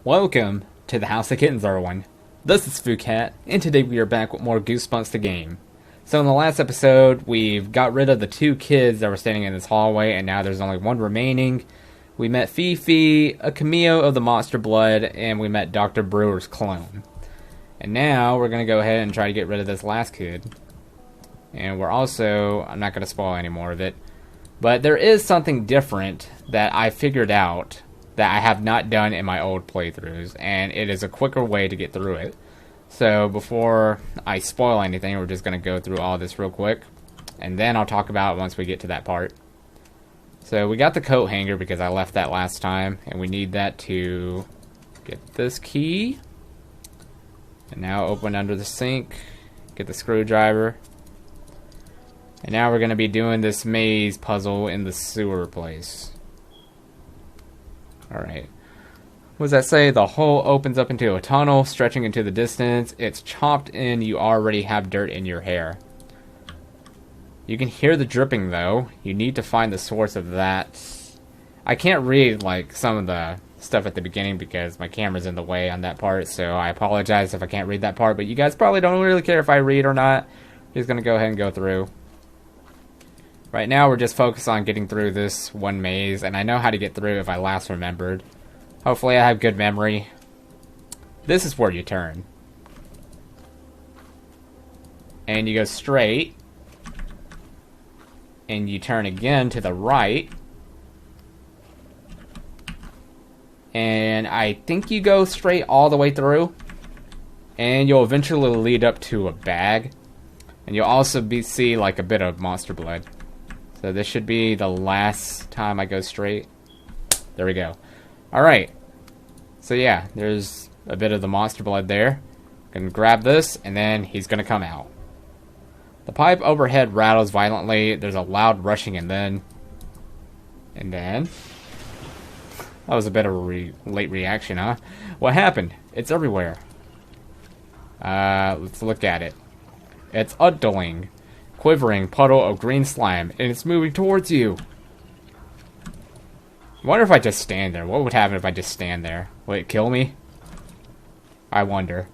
Welcome to the House of Kittens, everyone. This is Fucat, and today we are back with more Goosebumps the game. So in the last episode, we've got rid of the two kids that were standing in this hallway, and now there's only one remaining. We met Fifi, a cameo of the Monster Blood, and we met Dr. Brewer's clone. And now we're going to go ahead and try to get rid of this last kid. And we're also, I'm not going to spoil any more of it, but there is something different that I figured out that I have not done in my old playthroughs, and it is a quicker way to get through it. So before I spoil anything, we're just going to go through all this real quick, and then I'll talk about it once we get to that part. So we got the coat hanger because I left that last time, and we need that to get this key. And now open under the sink, get the screwdriver. And now we're going to be doing this maze puzzle in the sewer place. Alright. What does that say? The hole opens up into a tunnel, stretching into the distance. It's chopped in. You already have dirt in your hair. You can hear the dripping, though. You need to find the source of that. I can't read, like, some of the stuff at the beginning because my camera's in the way on that part, so I apologize if I can't read that part, but you guys probably don't really care if I read or not. I'm just gonna go ahead and go through. Right now, we're just focused on getting through this one maze, and I know how to get through if I last remembered. Hopefully, I have good memory. This is where you turn. And you go straight. And you turn again to the right. And I think you go straight all the way through. And you'll eventually lead up to a bag. And you'll also see like a bit of monster blood. So this should be the last time I go straight. There we go. Alright. So yeah, there's a bit of the monster blood there. Gonna grab this, and then he's gonna come out. The pipe overhead rattles violently. There's a loud rushing, and then... that was a bit of a late reaction, huh? What happened? It's everywhere. Let's look at it. It's Udling. Quivering puddle of green slime, and it's moving towards you. I wonder if I just stand there. What would happen if I just stand there? Will it kill me? I wonder.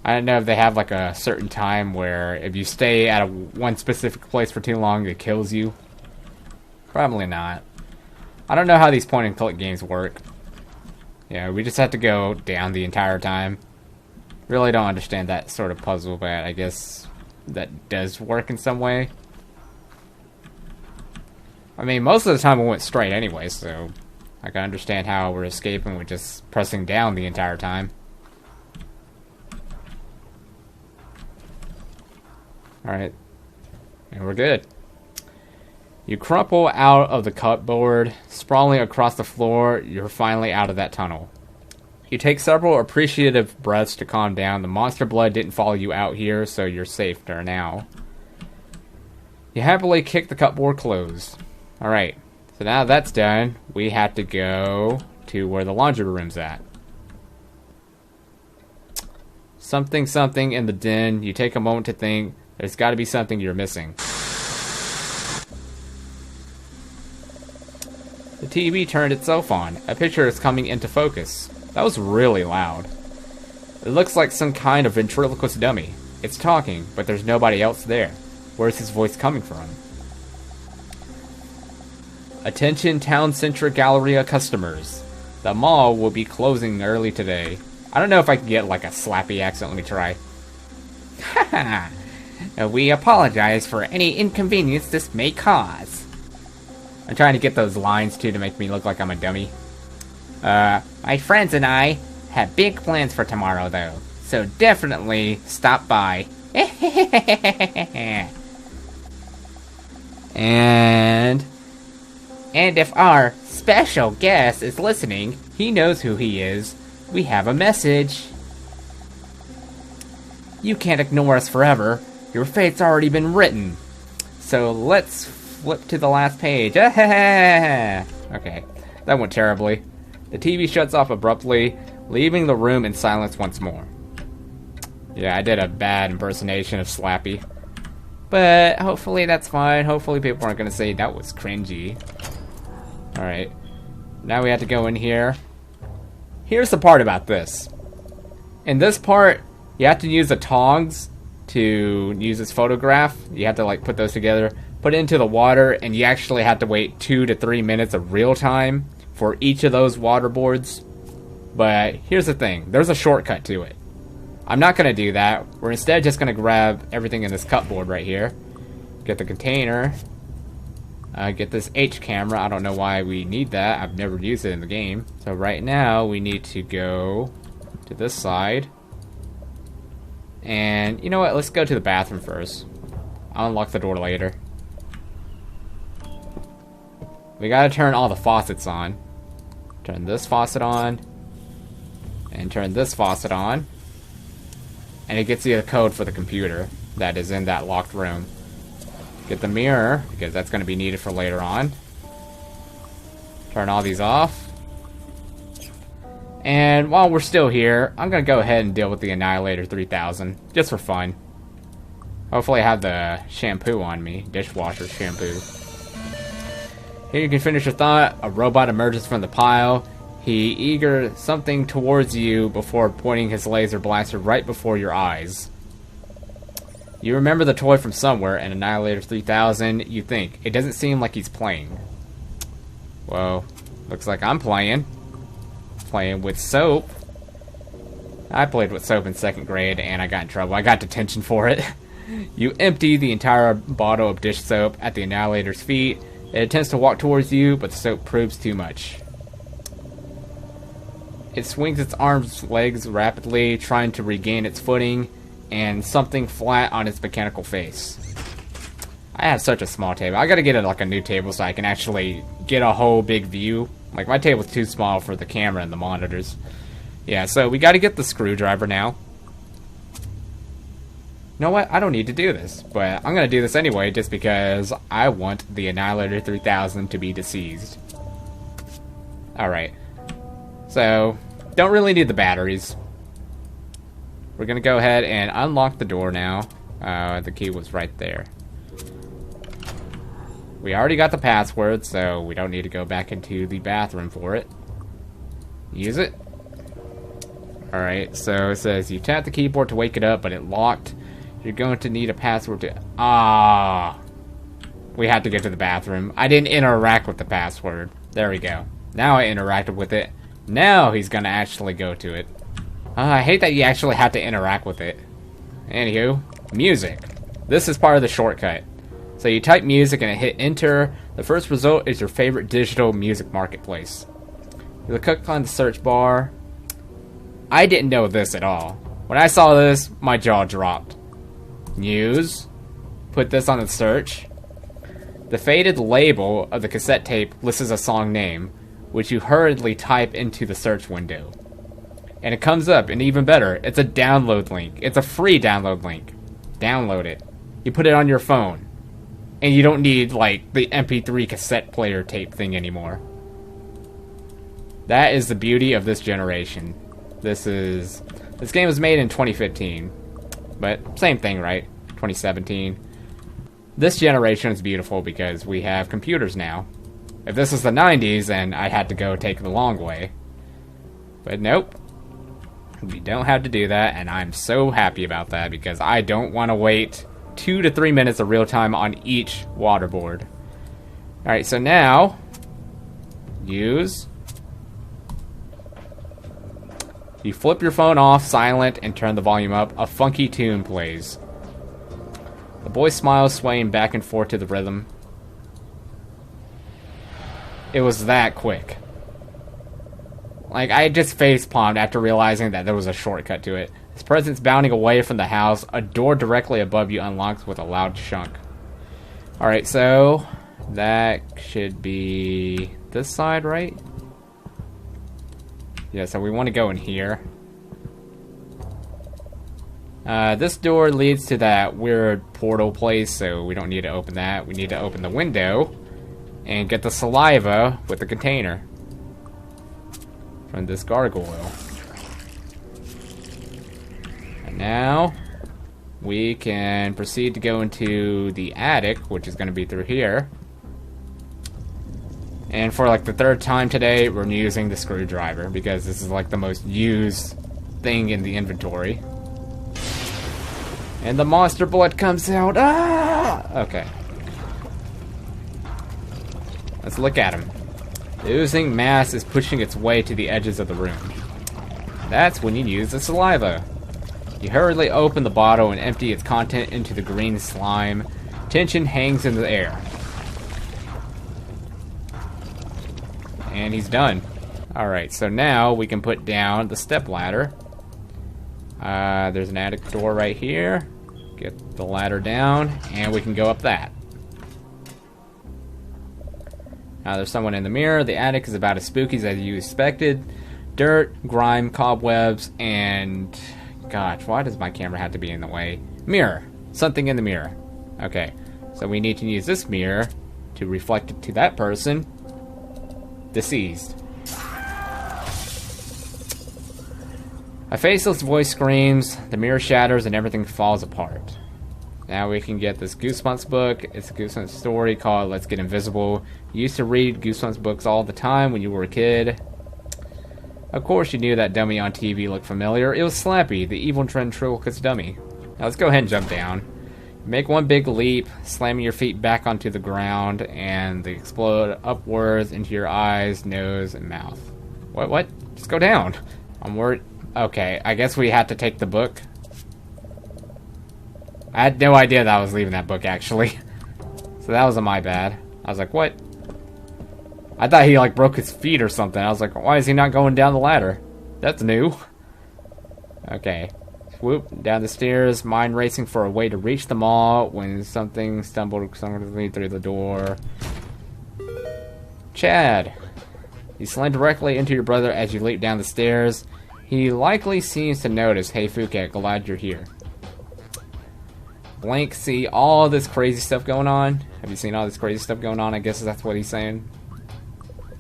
I don't know if they have like a certain time where if you stay at one specific place for too long, it kills you. Probably not. I don't know how these point and click games work. Yeah, we just have to go down the entire time. Really don't understand that sort of puzzle, but I guess that does work in some way. I mean, most of the time we went straight anyway, so I can understand how we're escaping with just pressing down the entire time. Alright. And we're good. You crumple out of the cupboard, sprawling across the floor. You're finally out of that tunnel. You take several appreciative breaths to calm down. The monster blood didn't follow you out here, so you're safe for now. You happily kick the cupboard closed. Alright, so now that's done, we have to go to where the laundry room's at. Something in the den. You take a moment to think. There's got to be something you're missing. The TV turned itself on. A picture is coming into focus. That was really loud. It looks like some kind of ventriloquist dummy. It's talking, but there's nobody else there. Where's his voice coming from? Attention Town Centric Galleria customers. The mall will be closing early today. I don't know if I can get like a slappy accent. Let me try. Haha. We apologize for any inconvenience this may cause. I'm trying to get those lines too to make me look like I'm a dummy. My friends and I have big plans for tomorrow, though, so definitely stop by. And if our special guest is listening, he knows who he is. We have a message. You can't ignore us forever. Your fate's already been written. So let's flip to the last page. Okay, that went terribly. The TV shuts off abruptly, leaving the room in silence once more. Yeah, I did a bad impersonation of Slappy. But hopefully that's fine. Hopefully people aren't going to say that was cringy. Alright. Now we have to go in here. here's the part about this. In this part, you have to use the tongs to use this photograph. You have to like put those together, put it into the water, and you actually have to wait 2 to 3 minutes of real time for each of those water boards. But here's the thing, there's a shortcut to it. I'm not going to do that. We're instead just going to grab everything in this cupboard right here. Get the container. Get this H camera. I don't know why we need that. I've never used it in the game. So right now we need to go to this side. And you know what? Let's go to the bathroom first. I'll unlock the door later. We gotta turn all the faucets on. Turn this faucet on. And turn this faucet on. And it gets you the code for the computer that is in that locked room. Get the mirror, because that's going to be needed for later on. Turn all these off. And while we're still here, I'm going to go ahead and deal with the Annihilator 3000, just for fun. Hopefully I have the shampoo on me, dishwasher shampoo. Here you can finish your thought. A robot emerges from the pile. He eager something towards you before pointing his laser blaster right before your eyes. You remember the toy from somewhere, and Annihilator 3000, you think. It doesn't seem like he's playing. Well, looks like I'm playing. Playing with soap. I played with soap in 2nd grade, and I got in trouble. I got detention for it. You empty the entire bottle of dish soap at the Annihilator's feet. It attempts to walk towards you, but the soap proves too much. It swings its arms, legs rapidly, trying to regain its footing, and something flat on its mechanical face. I have such a small table. I gotta get it like a new table so I can actually get a whole big view. Like, my table's too small for the camera and the monitors. Yeah, so we gotta get the screwdriver now. You know what? I don't need to do this, but I'm gonna do this anyway just because I want the Annihilator 3000 to be deceased. Alright. So, don't really need the batteries. We're gonna go ahead and unlock the door now. The key was right there. We already got the password, so we don't need to go back into the bathroom for it. Use it. Alright, so it says you tap the keyboard to wake it up, but it locked. You're going to need a password to... we have to get to the bathroom. I didn't interact with the password. There we go. Now I interacted with it. Now he's gonna actually go to it. I hate that you actually have to interact with it. Anywho, music. This is part of the shortcut. So you type music and hit enter. The first result is your favorite digital music marketplace. You click on the search bar. I didn't know this at all. When I saw this, my jaw dropped. News. Put this on the search. The faded label of the cassette tape lists a song name, which you hurriedly type into the search window. And it comes up, and even better, it's a download link. It's a free download link. Download it. You put it on your phone. And you don't need, like, the MP3 cassette player tape thing anymore. That is the beauty of this generation. This game was made in 2015. But, same thing, right? 2017. This generation is beautiful because we have computers now. If this was the 90s, then I had to go take the long way. But nope. We don't have to do that, and I'm so happy about that because I don't want to wait 2 to 3 minutes of real time on each waterboard. Alright, so now, use. You flip your phone off, silent, and turn the volume up. A funky tune plays. The boy smiles, swaying back and forth to the rhythm. It was that quick. Like, I just face-palmed after realizing that there was a shortcut to it. His presence bounding away from the house, a door directly above you unlocks with a loud chunk. Alright, so that should be this side, right? Yeah, so we want to go in here. This door leads to that weird portal place, so we don't need to open that. We need to open the window and get the saliva with the container from this gargoyle. And now we can proceed to go into the attic, which is going to be through here. And for like the third time today, we're using the screwdriver because this is like the most used thing in the inventory. And the monster blood comes out. Ah! Okay. Let's look at him. The oozing mass is pushing its way to the edges of the room. That's when you use the saliva. You hurriedly open the bottle and empty its content into the green slime. Tension hangs in the air. And he's done. Alright, so now we can put down the step ladder. There's an attic door right here. Get the ladder down, and we can go up that. Now there's someone in the mirror. The attic is about as spooky as you expected. Dirt, grime, cobwebs, and... Gosh, why does my camera have to be in the way? Mirror. Something in the mirror. Okay, so we need to use this mirror to reflect it to that person. Deceased. A faceless voice screams, the mirror shatters, and everything falls apart. Now we can get this Goosebumps book. It's a Goosebumps story called Let's Get Invisible. You used to read Goosebumps books all the time when you were a kid. Of course you knew that dummy on TV looked familiar. It was Slappy, the evil ventriloquist dummy. Now let's go ahead and jump down. Make one big leap, slamming your feet back onto the ground, and they explode upwards into your eyes, nose, and mouth. What? Just go down. I'm worried. Okay, I guess we had to take the book. I had no idea that I was leaving that book, actually. So that wasn't my bad. I was like, what? I thought he, like, broke his feet or something. I was like, why is he not going down the ladder? That's new. Okay. Swoop, down the stairs, mind racing for a way to reach the mall when something stumbled suddenly through the door. Chad. You slam directly into your brother as you leap down the stairs. He likely seems to notice, hey Phuket, glad you're here. Blank, see all this crazy stuff going on? Have you seen all this crazy stuff going on? I guess that's what he's saying.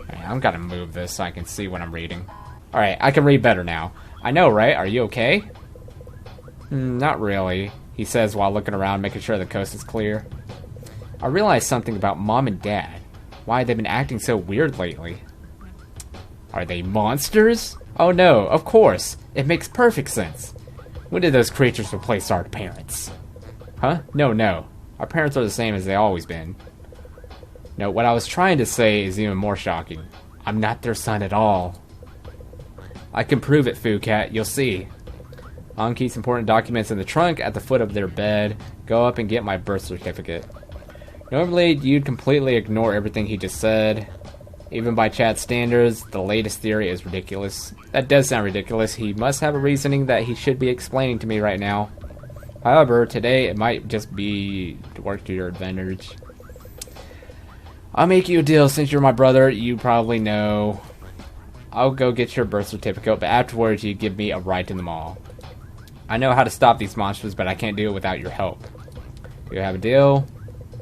Alright, I'm gonna move this so I can see what I'm reading. Alright, I can read better now. I know, right? Are you okay? Not really, he says while looking around, making sure the coast is clear. I realized something about Mom and Dad. Why they've been acting so weird lately. Are they monsters? Oh no, of course. It makes perfect sense. When did those creatures replace our parents? Huh? No. Our parents are the same as they always been. No, what I was trying to say is even more shocking. I'm not their son at all. I can prove it, Phuket. You'll see. Mom keeps important documents in the trunk at the foot of their bed. Go up and get my birth certificate. Normally, you'd completely ignore everything he just said. Even by Chad's standards, the latest theory is ridiculous. That does sound ridiculous. He must have a reasoning that he should be explaining to me right now. However, today it might just be to work to your advantage. I'll make you a deal. Since you're my brother, you probably know. I'll go get your birth certificate, but afterwards you give me a ride in the mall. I know how to stop these monsters, but I can't do it without your help. Do you have a deal?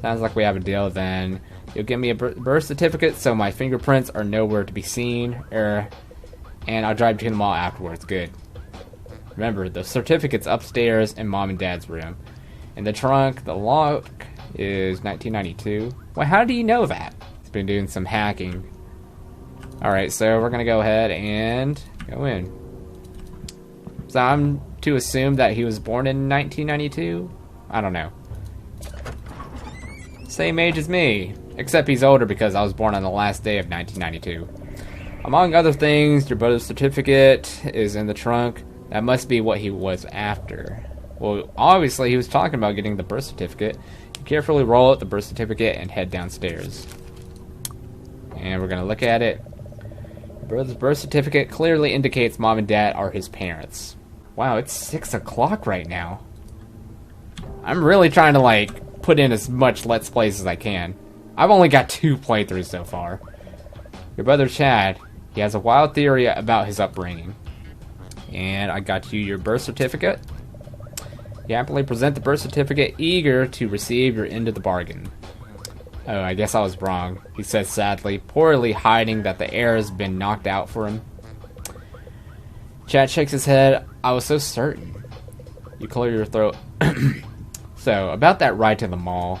Sounds like we have a deal then. You'll give me a birth certificate so my fingerprints are nowhere to be seen. And I'll drive you to the mall afterwards. Good. Remember, the certificate's upstairs in Mom and Dad's room. In the trunk, the lock is 1992. Well, how do you know that? He's been doing some hacking. Alright, so we're going to go ahead and go in. So I'm to assume that he was born in 1992? I don't know. Same age as me. Except he's older because I was born on the last day of 1992. Among other things, your brother's certificate is in the trunk. That must be what he was after. Well, obviously he was talking about getting the birth certificate. You carefully roll out the birth certificate and head downstairs. And we're going to look at it. Your brother's birth certificate clearly indicates Mom and Dad are his parents. Wow, it's 6 o'clock right now. I'm really trying to, like, put in as much Let's Plays as I can. I've only got 2 playthroughs so far. Your brother Chad, he has a wild theory about his upbringing. And I got you your birth certificate. You happily present the birth certificate, eager to receive your end of the bargain. Oh, I guess I was wrong, he says sadly, poorly hiding that the air has been knocked out for him. Chad shakes his head. I was so certain. You clear your throat. So, about that ride to the mall.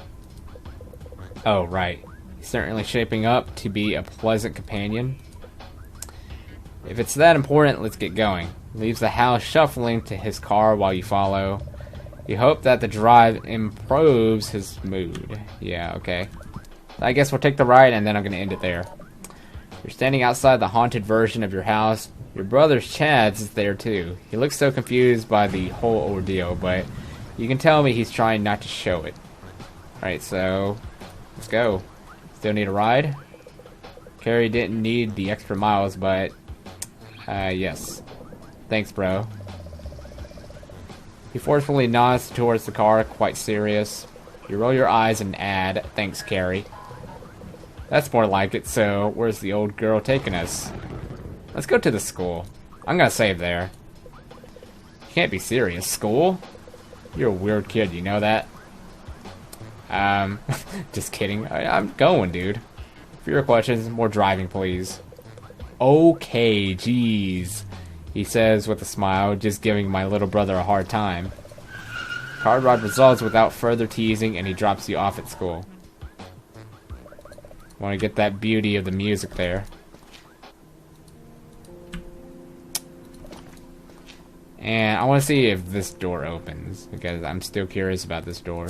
Oh, right. He's certainly shaping up to be a pleasant companion. If it's that important, let's get going. Leaves the house shuffling to his car while you follow. You hope that the drive improves his mood. Yeah, okay. I guess we'll take the ride and then I'm going to end it there. You're standing outside the haunted version of your house. Your brother Chad's is there too. He looks so confused by the whole ordeal, but you can tell me he's trying not to show it. Alright, so let's go. Still need a ride? Carrie didn't need the extra miles, but yes. Thanks, bro. He forcefully nods towards the car, quite serious. You roll your eyes and add, "Thanks, Carrie." That's more like it, so where's the old girl taking us? Let's go to the school. I'm gonna save there. You can't be serious. School? You're a weird kid, you know that? Just kidding. I'm going, dude. For your questions, more driving, please. Okay, jeez, he says with a smile, just giving my little brother a hard time. Car ride resolves without further teasing, and he drops you off at school. Want to get that beauty of the music there. And I want to see if this door opens, because I'm still curious about this door.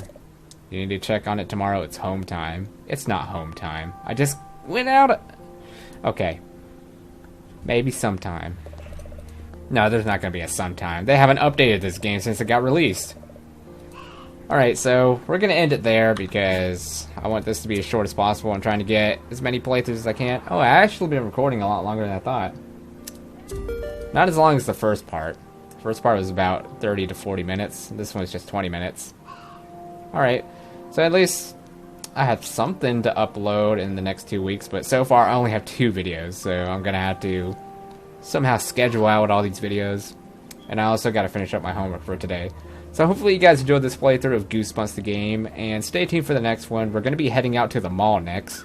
You need to check on it tomorrow. It's home time. It's not home time. I just went out. Okay. Maybe sometime. No, there's not going to be a sometime. They haven't updated this game since it got released. Alright, so we're going to end it there because I want this to be as short as possible. I'm trying to get as many playthroughs as I can. Oh, I actually been recording a lot longer than I thought. Not as long as the first part. The first part was about 30 to 40 minutes. This one's just 20 minutes. Alright, so at least I have something to upload in the next 2 weeks, but so far I only have 2 videos, so I'm going to have to somehow schedule out all these videos. And I also got to finish up my homework for today. So hopefully you guys enjoyed this playthrough of Goosebumps the game, and stay tuned for the next one. We're going to be heading out to the mall next,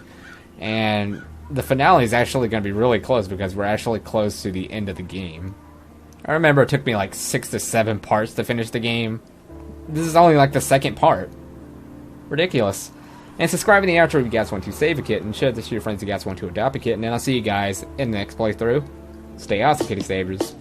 and the finale is actually going to be really close because we're actually close to the end of the game. I remember it took me like 6 to 7 parts to finish the game. This is only like the second part. Ridiculous. And subscribe in the outro if you guys want to save a kitten. Share this to your friends if you guys want to adopt a kitten. And I'll see you guys in the next playthrough. Stay awesome, kitty savers.